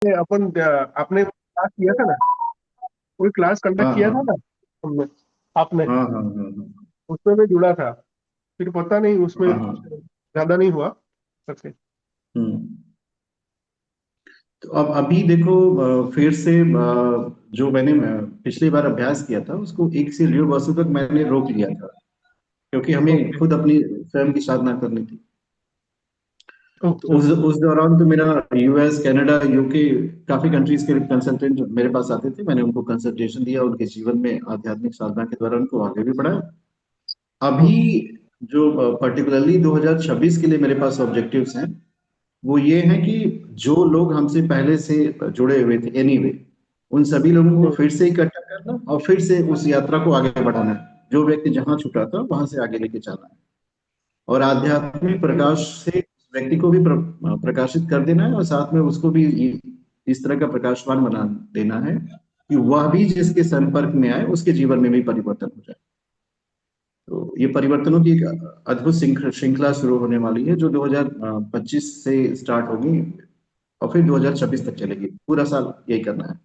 अपन आपने क्लास किया था ना, कोई क्लास कंडक्ट हाँ किया था हाँ ना हमने, आपने, हाँ हाँ हाँ उसमें मैं जुड़ा था। फिर पता नहीं उसमें हाँ हाँ कुछ हाँ। ज्यादा नहीं हुआ करके। हम्म। तो अब अभी देखो, फिर से जो मैंने पिछली बार अभ्यास किया था उसको 1 से 1.5 वर्षों तक मैंने रोक लिया था, क्योंकि हमें ओके। खुद अपनी स्वयं की साधना करनी थी। तो अच्छा। उस दौरान तो मेरा यूएस, कनाडा, यूके, काफी कंट्रीज के कंसल्टेंट मेरे पास आते थे। मैंने उनको कंसल्टेशन दिया, उनके जीवन में आध्यात्मिक साधना के द्वारा उनको आगे भी बढ़ाया। अभी हम्म। जो पर्टिकुलरली 2026 के लिए मेरे पास ऑब्जेक्टिव्स हैं, वो ये है कि जो लोग हमसे पहले से जुड़े हुए थे एनीवे, उन सभी लोगों को हम्म। फिर से इकट्ठा करना और फिर से उस यात्रा को आगे बढ़ाना है। जो व्यक्ति जहां छुटा था वहां से आगे लेके चलना है, और आध्यात्मिक प्रकाश से उस व्यक्ति को भी प्रकाशित कर देना है, और साथ में उसको भी इस तरह का प्रकाशवान बना देना है कि वह भी जिसके संपर्क में आए उसके जीवन में भी परिवर्तन हो जाए। तो ये परिवर्तनों की एक अद्भुत श्रृंखला शुरू होने वाली है, जो 2025 से स्टार्ट होगी और फिर 2026 तक चलेगी। पूरा साल यही करना है।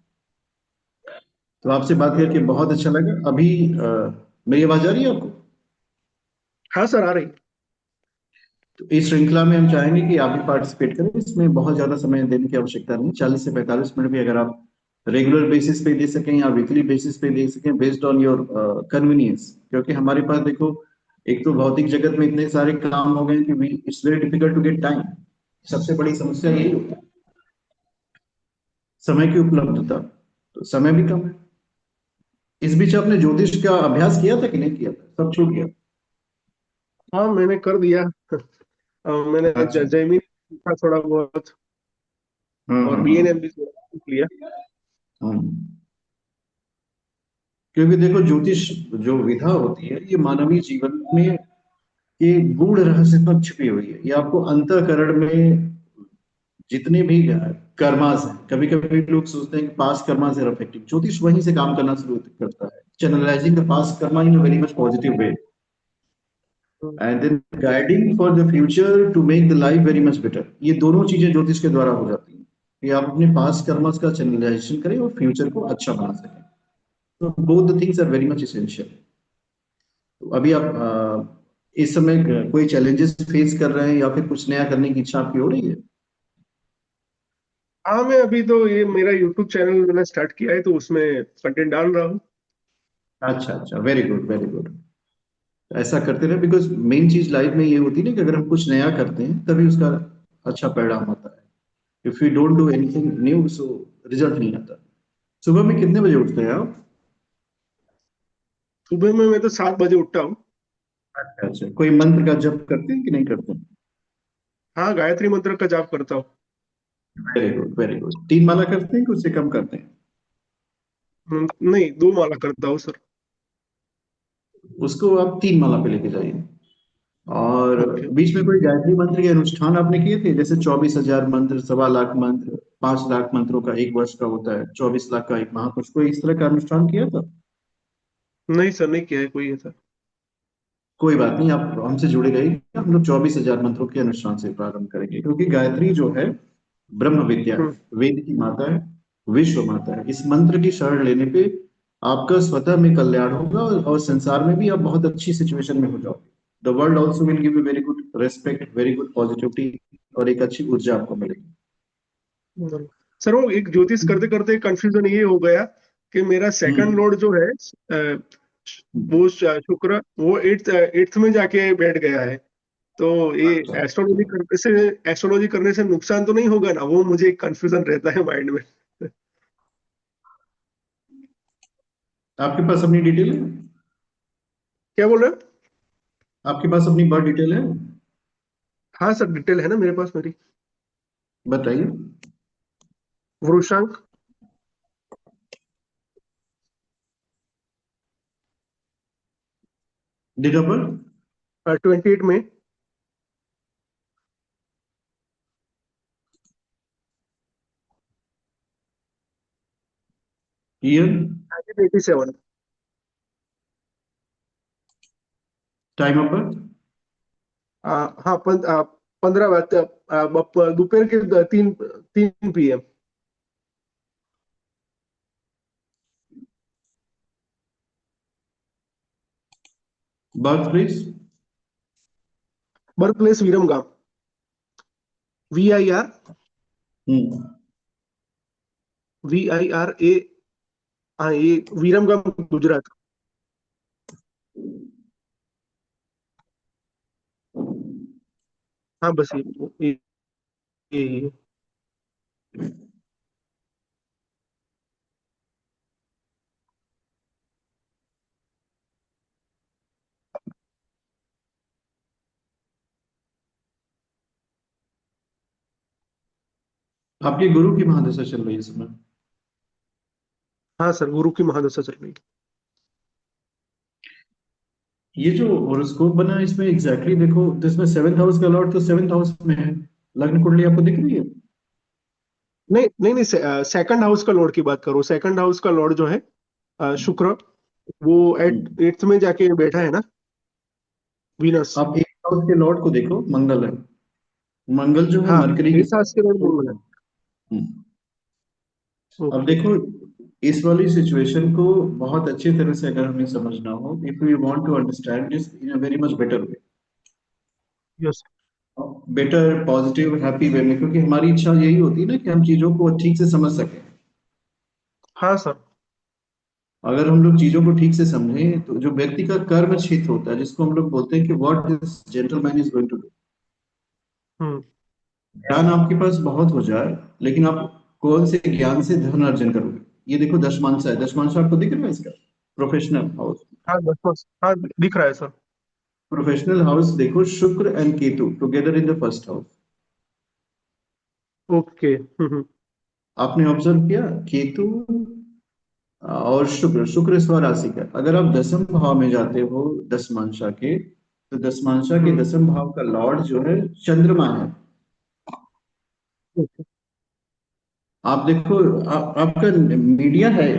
तो आपसे बात करके बहुत अच्छा लगा। अभी मेरी आवाज आ रही है आपको? हाँ सर, आ रही। तो इस श्रृंखला में हम चाहेंगे कि आप भी पार्टिसिपेट करें। इसमें बहुत ज्यादा समय देने की आवश्यकता नहीं, 40 से 45 मिनट भी अगर आप रेगुलर बेसिस पे दे सकें या वीकली बेसिस पे दे सकें, बेस्ड ऑन योर कन्वीनियंस। क्योंकि हमारे पास देखो, एक तो भौतिक जगत में इतने सारे काम हो गए कि it's very difficult to get time. सबसे बड़ी समस्या यही होती है, समय की उपलब्धता। तो समय भी कम है। इस बीच आपने ज्योतिष का अभ्यास किया था कि नहीं किया था? सब छूट गया? हाँ, मैंने कर दिया। मैंने अच्छा। जैमिनी सीखा थोड़ा बहुत, हाँ और हाँ हाँ बीएनएम भी थोड़ा सीख लिया। हाँ। क्योंकि देखो, ज्योतिष जो विधा होती है, ये मानवीय जीवन में ये गूढ़ रहस्य तक छिपी हुई है। ये आपको अंतःकरण में जितने भी कर्मास हैं, कभी कभी लोग सोचते हैं कि पास कर्मास आर अफेक्टिंग, ज्योतिष वहीं से काम करना शुरू करता है, channelising the past karma in very much positive way, hmm. And then guiding for the future to make the life very much better. ये दोनों चीजें ज्योतिष के द्वारा हो जाती हैं कि आप अपने पास्ट कर्मास का चैनलाइजेशन करें और फ्यूचर को अच्छा बना सकें। तो both the things are very much essential. तो अभी आप इस समय कोई चैलेंजेस फेस कर रहे हैं या फिर कुछ नया करने की इच्छा आपकी हो रही है? हाँ, मैं अभी तो ये मेरा यूट्यूब चैनल मैंने स्टार्ट किया है, तो उसमें कंटेंट डाल रहा हूँ। अच्छा अच्छा, वेरी गुड वेरी गुड। ऐसा करते रहे, बिकॉज मेन चीज लाइफ में ये होती है ना कि अगर हम कुछ नया करते हैं तभी उसका अच्छा परिणाम आता है। If you don't do anything new, so result नहीं आता। सुबह में कितने बजे उठते हैं आप? सुबह में मैं तो 7 बजे उठता हूँ। अच्छा अच्छा, कोई मंत्र का जप करते हैं कि नहीं करते हैं? हाँ, गायत्री मंत्र का जाप करता हूँ। Very good very good. 3 माला करते हैं कि उससे कम करते हैं? नहीं, 2 माला करता हूँ सर। उसको आप 3 माला पे लेके जाइए। और ओके। बीच में कोई गायत्री मंत्र के अनुष्ठान आपने किए थे, जैसे 24,000 मंत्र, 1.25 लाख मंत्र, 5 लाख मंत्रों का 1 वर्ष का होता है, 24 लाख का एक महापुरुष, कोई इस तरह का अनुष्ठान किया था? नहीं सर, नहीं किया है कोई ऐसा। कोई बात नहीं, आप हमसे जुड़े रहिए। हम लोग 24,000 मंत्रों के अनुष्ठान से प्रारंभ करेंगे, क्योंकि गायत्री जो है ब्रह्म विद्या है, हम्म। वेद की माता है, विश्व माता है। इस मंत्र की शरण लेने पे आपका स्वतः में कल्याण होगा, और संसार में भी आप बहुत अच्छी सिचुएशन में हो जाओगे। The world also will give you very good respect, very good positivity, और एक अच्छी ऊर्जा आपको मिलेगी। सर, वो एक ज्योतिष करते करते कंफ्यूजन ये हो गया कि मेरा सेकंड हम्म लॉर्ड जो है, वो शुक्र, वो एट्थ एट्थ में जाके बैठ गया है। तो ये अच्छा। एस्ट्रोलॉजी करने से नुकसान तो नहीं होगा ना? वो मुझे कंफ्यूजन रहता है माइंड में। आपके पास अपनी डिटेल है? क्या बोल रहे हो? आपके पास अपनी बर्थ डिटेल है? हाँ सर, डिटेल है ना मेरे पास मेरी। बताइए। वृषांक। Date of birth? 28 में। ईयर? 1987। Time of birth? हाँ, 15 दोपहर के 3 3 PM। Birth place. Birth place Viramgam. VIR, हम्म। VIRA। हाँ, ये विरमगाम, गुजरात। हाँ बस ये। आपके गुरु की महादशा चल रही है इस समय। हाँ सर, गुरु की महादशा चल रही है। ये जो होरोस्कोप बना है इसमें एग्जैक्टली exactly देखो तो इसमें सेवेंथ हाउस का लॉर्ड तो सेवेंथ हाउस में है। लग्न कुंडली आपको दिख रही है। नहीं नहीं नहीं, सेकंड हाउस का लॉर्ड की बात करो। सेकंड हाउस का लॉर्ड जो है शुक्र, वो हम्म। एट्थ में जाके बैठा है ना, वीनस। आप एक हाउस के लॉर्ड को देखो, मंगल है। मंगल जो है हाँ, मरकरी के एट्थ हाउस के लॉर्ड साथ। मंगल है। हम्म। अब ओके। देखो इस वाली सिचुएशन को बहुत अच्छी तरह से अगर हमें समझना हो, if we want to understand this in a very much better way, yes. Better positive happy way में, क्योंकि हमारी इच्छा यही होती है ना कि हम चीजों को ठीक से समझ सकें। हाँ सर। अगर हम लोग चीजों को ठीक से समझें तो जो व्यक्ति का कर्म क्षेत्र होता है, जिसको हम लोग बोलते हैं कि what this gentleman is going to do, hmm. ज्ञान आपके पास बहुत हो जाए, लेकिन आप कौन से ज्ञान से धन अर्जन करोगे। ये देखो दशमांशा है, दशमांशा आपको दिख रहा है इसका। Professional house. हाँ बस हाँ, दिख रहा है सर। प्रोफेशनल हाउस देखो, शुक्र and Ketu together in the first house. Okay. आपने ऑब्जर्व किया, केतु और शुक्र, शुक्र स्वराशि का, अगर आप दसम भाव में जाते हो दशमांशा के, तो दशमांशा के हम्म। दसम भाव का लॉर्ड जो है चंद्रमा है। ओके। आप देखो आपका मीडिया है।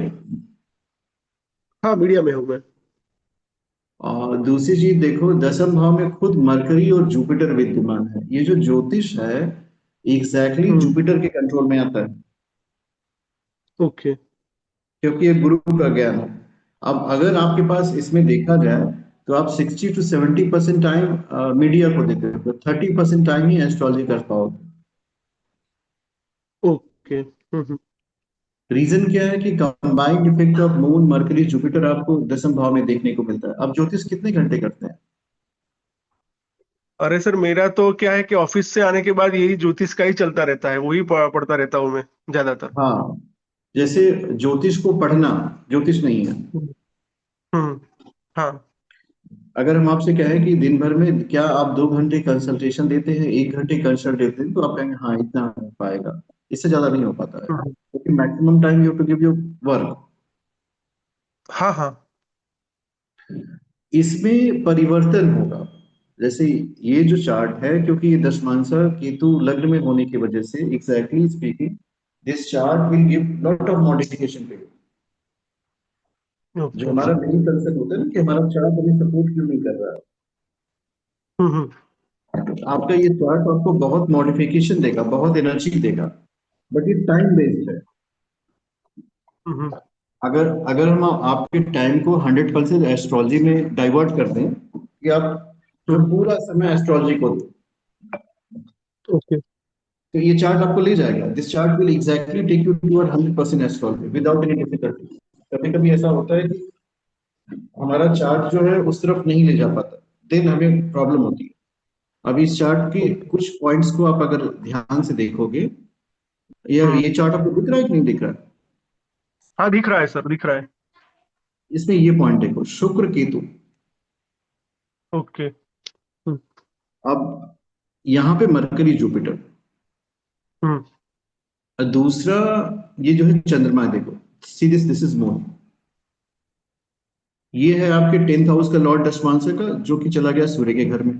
हाँ, मीडिया में हूँ मैं। और दूसरी चीज देखो, दसम भाव में खुद मरकरी और जुपिटर विद्यमान है। ये जो ज्योतिष है एग्जैक्टली हम्म। जुपिटर के कंट्रोल में आता है, ओके। क्योंकि ये गुरु का ज्ञान है। अब अगर आपके पास इसमें देखा जाए तो आप 60 to 70% टाइम मीडिया को देते हो, 30% टाइम ही एस्ट्रोलॉजी कर पाओगे। ओके। रीजन क्या है कि combined effect of moon mercury Jupiter आपको दसम भाव में देखने को मिलता है। अब ज्योतिष कितने घंटे करते हैं। अरे सर, मेरा तो क्या है कि ऑफिस से आने के बाद यही ज्योतिष का ही चलता रहता है, वही पढ़ता रहता हूँ मैं ज्यादातर। हाँ, जैसे ज्योतिष को पढ़ना ज्योतिष नहीं है। हम्म। हम्म। हाँ। अगर हम आपसे कहें कि दिन भर में क्या आप 2 घंटे कंसल्टेशन देते हैं, 1 घंटे कंसल्ट देते हैं, तो आप कहेंगे हाँ इतना हो पाएगा। इससे ज्यादा नहीं हो पाता है, हम्म। क्योंकि maximum time you to give you work. हाँ हाँ। इसमें परिवर्तन होगा। जैसे ये जो चार्ट है, क्योंकि ये दशमांशा केतु लग्न में होने की वजह से exactly speaking this chart will give lot of modification to you. जो ओके। हमारा मेन कंसर्न होता है ना कि हमारा चार्ट हमें सपोर्ट क्यों नहीं कर रहा हम्म। है, आपका ये चार्ट आपको बहुत मॉडिफिकेशन देगा, बहुत एनर्जी देगा, बट ये टाइम बेस्ड है। हम्म। अगर अगर हम आपके टाइम को 100% एस्ट्रोलॉजी में डाइवर्ट कर दें कि आप जो हम्म। पूरा समय एस्ट्रोलॉजी को दें, ओके। तो ये चार्ट आपको ले जाएगा। This chart will exactly take you to 100% astrology without any difficulty. कभी कभी ऐसा होता है कि हमारा चार्ट जो है उस तरफ नहीं ले जा पाता, देन हमें प्रॉब्लम होती है। अभी इस चार्ट के ओके। कुछ पॉइंट्स को आप अगर ध्यान से देखोगे, यार हम्म। ये चार्ट आपको दिख रहा है कि नहीं दिख रहा है। हाँ, दिख रहा है सर, दिख रहा है। इसमें ये पॉइंट देखो, शुक्र केतु। ओके। हम्म। अब यहाँ पे मरकरी जुपिटर, हम्म। और दूसरा ये जो है चंद्रमा है, देखो सी दिस इज मून। ये है आपके 10th हाउस का लॉर्ड दशमांशा का, जो कि चला गया सूर्य के घर में।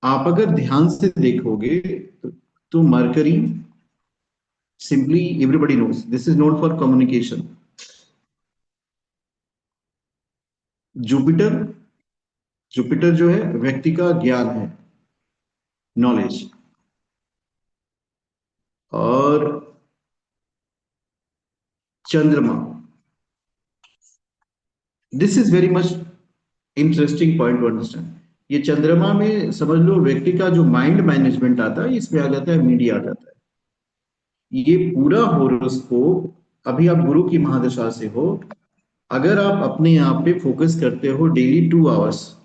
आप अगर ध्यान से देखोगे तो mercury, simply everybody knows this is note for communication. Jupiter, Jupiter जो है व्यक्ति का ज्ञान है, नॉलेज। और चंद्रमा this is very much interesting point two understand. ये चंद्रमा में समझ लो व्यक्ति का जो माइंड मैनेजमेंट आता है, इसमें आ जाता है मीडिया आ जाता है। ये पूरा होरोस्कोप, अभी आप गुरु की महादशा से हो, अगर आप अपने आप पे फोकस करते हो डेली 2 आवर्स,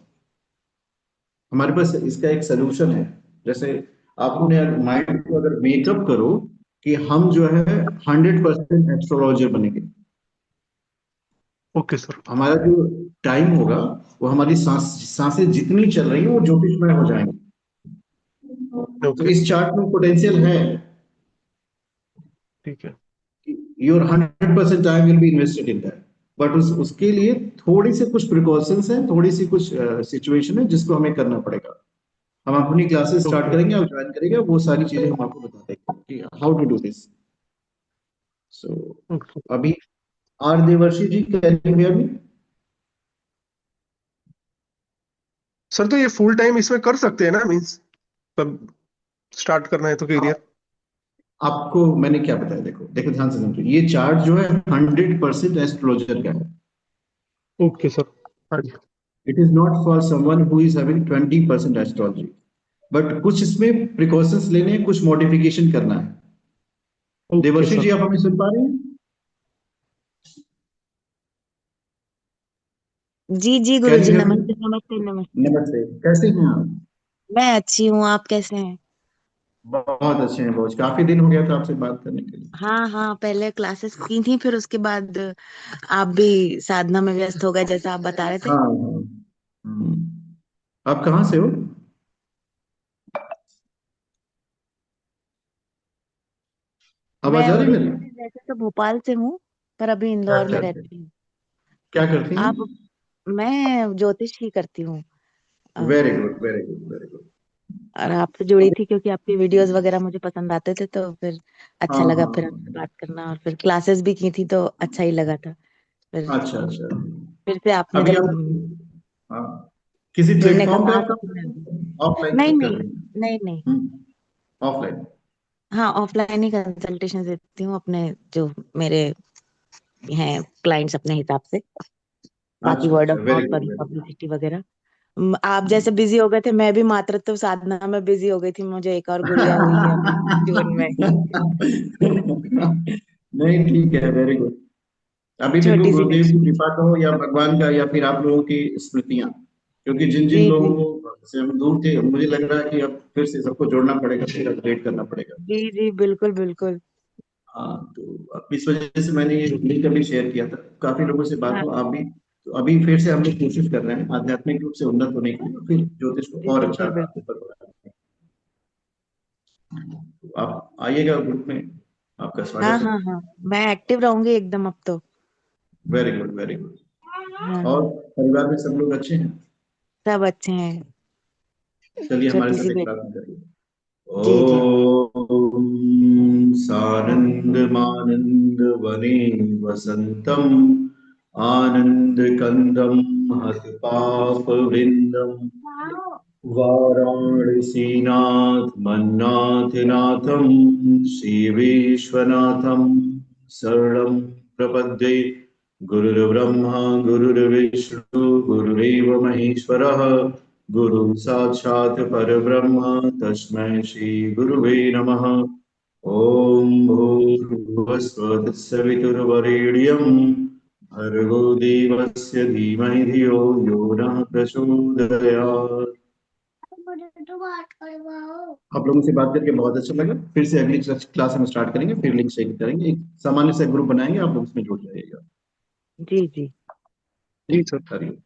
हमारे पास इसका एक सोल्यूशन है। जैसे आप अपने माइंड को अगर मेकअप करो कि हम जो है 100% एस्ट्रोलॉजर बनेंगे। Okay sir. हमारा जो टाइम होगा, वो हमारी सांसें जितनी चल रही है वो ज्योतिषमय हो जाएंगी। तो ओके। इस चार्ट में पोटेंशियल है ठीक है। कि your 100% time will be invested in that. But उसके लिए थोड़ी सी कुछ प्रिकॉशंस हैं, थोड़ी सी कुछ सिचुएशन है जिसको हमें करना पड़ेगा। हम अपनी क्लासेस स्टार्ट ओके। करेंगे, आप ज्वाइन करेंगे, वो सारी चीजें हम आपको बता देंगे कि how to do this. So okay अभी R Devarshi ji can you hear me? Sir, तो ये फुल टाइम इसमें कर सकते हैं ना, मीन्स तब स्टार्ट करना है तो करियर। आपको मैंने क्या बताया, देखो देखो ध्यान से समझो, ये चार्ट जो है 100% एस्ट्रोलॉजर का है। Okay sir. हाँ जी। It is not for someone who is having 20% astrology. But कुछ इसमें प्रिकॉशंस लेने हैं, कुछ मॉडिफिकेशन करना है। ओके देवर्षि सर। जी, आप हमें सुन पा रहे हैं? जी जी can you Guruji, hear me? नमस्ते नमस्ते नमस्ते। नमस्ते, कैसे हैं आप? मैं अच्छी हूँ, आप कैसे हैं? बहुत अच्छे हैं, बहुत। काफी दिन हो गया था आपसे बात करने के लिए। हाँ हाँ, पहले क्लासेस की थी, फिर उसके बाद आप भी साधना में व्यस्त हो गए जैसा आप बता रहे थे। हाँ हाँ। हम्म। आप कहाँ से हो? आवाज मैं आ रही है मेरी? ओरिजिनली वैसे तो भोपाल से हूँ, पर अभी इंदौर अच्छा में अच्छा। रहती हूँ। क्या करती हैं? आप? मैं ज्योतिष ही करती हूँ। Uh, very good very good very good. और आपसे जुड़ी थी क्योंकि आपके वीडियोस वगैरह मुझे पसंद आते थे, तो फिर हाँ अच्छा लगा हाँ फिर आपसे बात करना, और फिर क्लासेस भी की थी तो अच्छा ही लगा था। फिर हाँ। अच्छा अच्छा। फिर से आपने अभी जब आप, हाँ, किसी जुड़ने का प्लेटफॉर्म पे कहा आप तो काम फिर कर मैं रही हैं? ऑफलाइन नहीं कर नहीं रही हैं? नहीं नहीं। ऑफलाइन। हाँ, ऑफलाइन ही कंसल्टेशन देती हूँ अपने, जो मेरे हैं क्लाइंट्स अपने हिसाब से। बाकी अच्छा वर्ड अच्छा, of very mouth good very publicity वगैरह। आप गुड। जैसे बिजी हो गए थे, मैं भी मातृत्व साधना में बिजी हो गई थी, मुझे एक और गुड़िया हुई है अभी जून में। नहीं ठीक है, वेरी गुड। अभी मेरे को छोटी सी गुरुदेव की लक्ष्मी। कृपा कहो या भगवान का या फिर आप लोगों की स्मृतियां, क्योंकि जिन जिन जी जी लोगों को से हम दूर थे, मुझे लग रहा है कि अब फिर से सबको जोड़ना पड़ेगा, फिर अपडेट करना पड़ेगा। जी जी, बिल्कुल बिल्कुल। हाँ, तो अब इस वजह से मैंने ये लिंक अभी शेयर किया था, काफी लोगों से बात हाँ हो, आप भी। तो अभी फिर से हम लोग कोशिश कर रहे हैं आध्यात्मिक रूप से उन्नत होने की, और फिर ज्योतिष को जी, और अच्छा बिल्कुल बिल्कुल। ऊपर बढ़ाने की। तो आप आइएगा ग्रुप में, आपका हाँ स्वागत है। हाँ हाँ, मैं एक्टिव रहूंगी एकदम अब तो। Very good very good. हाँ, और परिवार में सब लोग अच्छे हैं? सब अच्छे हैं। चलिए हमारे छोटी साथ सी एक बेटी। प्रार्थना करिए। जी जी। ओम सानंद वने वसंतम, आनंद कंदम हत वृंदम, वाराणसीनाथ मन्नाथ नाथम, श्री विश्वनाथम शरणं प्रपद्ये। गुरुर्ब्रह्मा गुरुर्विष्णु गुरुरेव महेश्वरः, गुरु साक्षात् परब्रह्म तस्मै श्री गुरुवे नमः। ओम भूर्भुवस्सुः तत्सवितुर्वरेण्यं, भर्गो देवस्य धीमहि धियो यो नः प्रचोदयात्। आप लोगों से बात करके बहुत अच्छा लगा। फिर से अगली क्लास हम स्टार्ट करेंगे, फिर लिंक शेयर करेंगे, एक सामान्य सा ग्रुप बनाएंगे, आप लोग उसमें जुड़ जाइएगा। जी जी। जी ठीक सर। है, हरिओम।